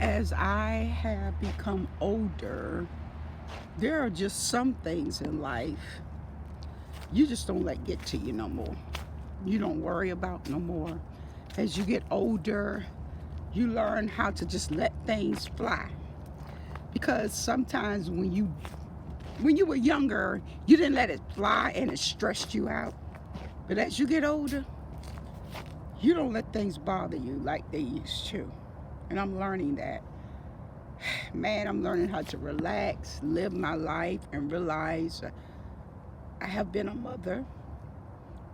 As I have become older, there are just some things in life you just don't let get to you no more. You don't worry about no more. As you get older, you learn how to just let things fly. Because sometimes when you were younger, you didn't let it fly and it stressed you out. But as you get older, you don't let things bother you like they used to. And I'm learning that. Man, I'm learning how to relax, live my life, and realize I have been a mother.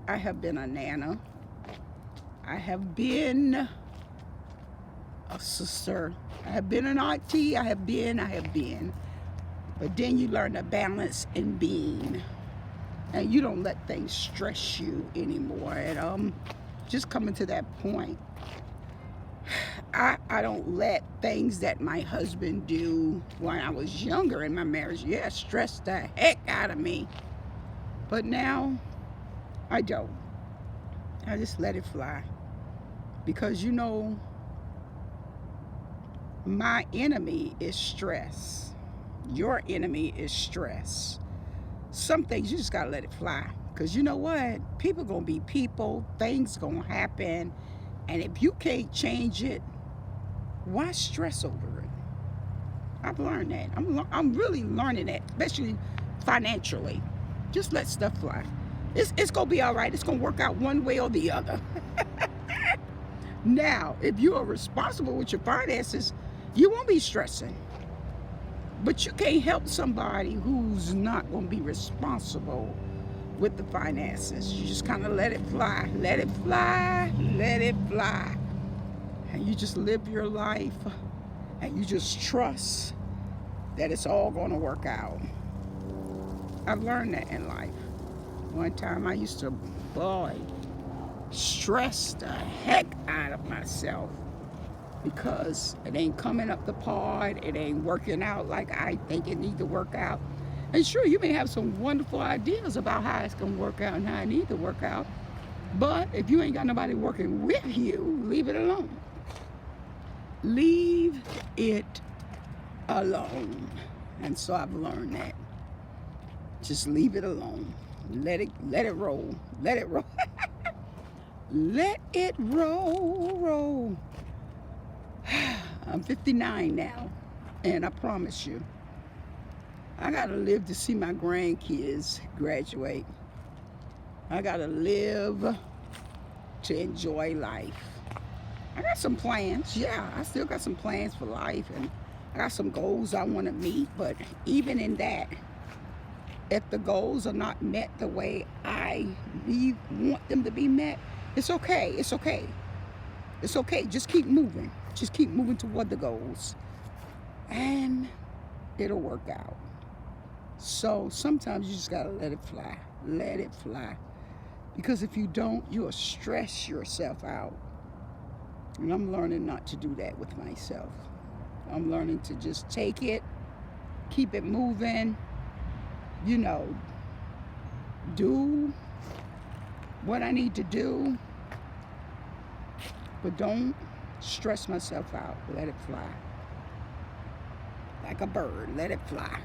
I have been a nana. I have been a sister. I have been an auntie. I have been. But then you learn to balance in being. And you don't let things stress you anymore. And just coming to that point, I don't let things that my husband do when I was younger in my marriage, yeah, stress the heck out of me. But now I don't. I just let it fly. Because my enemy is stress. Your enemy is stress. Some things you just gotta let it fly. Cause you know what? People gonna be people, things gonna happen. And if you can't change it, why stress over it? I've learned that. I'm really learning that, especially financially. Just let stuff fly. It's gonna be all right. It's gonna work out one way or the other. Now, if you are responsible with your finances, you won't be stressing. But you can't help somebody who's not gonna be responsible with the finances. You just kind of let it fly, let it fly, let it fly. And you just live your life and you just trust that it's all going to work out. I've learned that in life. One time I used to, boy, stress the heck out of myself because it ain't coming up the part, it ain't working out like I think it need to work out. And sure, you may have some wonderful ideas about how it's going to work out and how it need to work out. But if you ain't got nobody working with you, leave it alone. Leave it alone. And so I've learned that. Just leave it alone. Let it roll. Let it roll. Let it roll. I'm 59 now, and I promise you, I gotta live to see my grandkids graduate. I gotta live to enjoy life. I got some plans. Yeah, I still got some plans for life, and I got some goals I want to meet. But even in that, if the goals are not met the way I want them to be met, it's okay. It's okay. It's okay. Just keep moving. Just keep moving toward the goals, and it'll work out. So sometimes you just gotta let it fly. Let it fly. Because if you don't, you'll stress yourself out. And I'm learning not to do that with myself. I'm learning to just take it, keep it moving, you know, do what I need to do, but don't stress myself out. Let it fly. Like a bird, let it fly.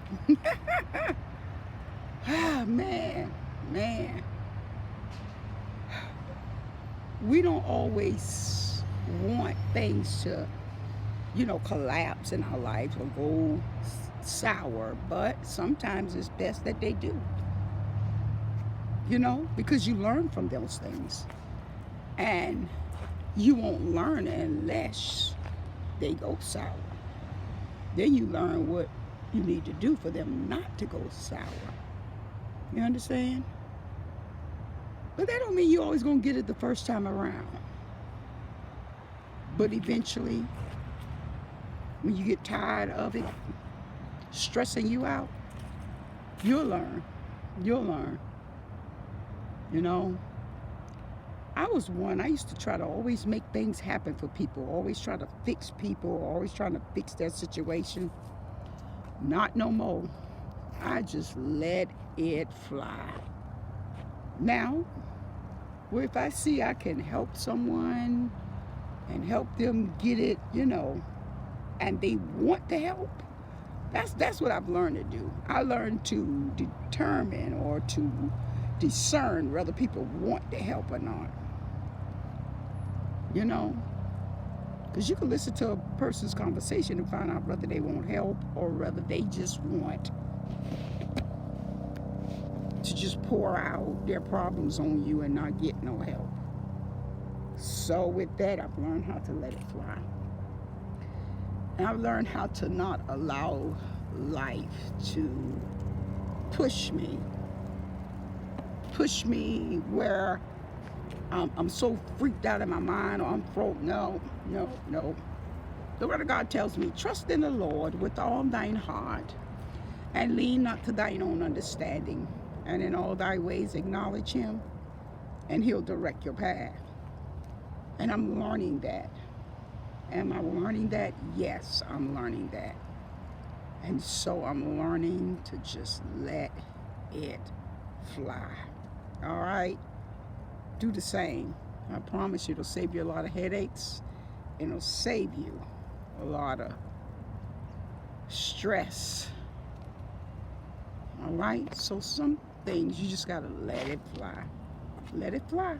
Ah, man. We don't always want things to, collapse in our lives or go sour, but sometimes it's best that they do, because you learn from those things. And you won't learn unless they go sour. Then you learn what you need to do for them not to go sour. You understand? But that don't mean you're always going to get it the first time around. But eventually, when you get tired of it stressing you out, you'll learn. You'll learn. I used to try to always make things happen for people, always try to fix people, always trying to fix their situation. Not no more. I just let it fly. Now, well, if I see I can help someone and help them get it, and they want to help, that's what I've learned to do. I learned to determine or to discern whether people want to help or not. You know, because you can listen to a person's conversation and find out whether they want help or whether they just want to just pour out their problems on you and not get no help. So with that, I've learned how to let it fly. And I've learned how to not allow life to push me where I'm so freaked out in my mind, or I'm broke. No. The Word of God tells me, trust in the Lord with all thine heart, and lean not to thine own understanding, and in all thy ways acknowledge him, and he'll direct your path. And I'm learning that. Am I learning that? Yes, I'm learning that. And so I'm learning to just let it fly. All right? Do the same. I promise you, it'll save you a lot of headaches. It'll save you a lot of stress. All right? So some things you just got to let it fly. Let it fly.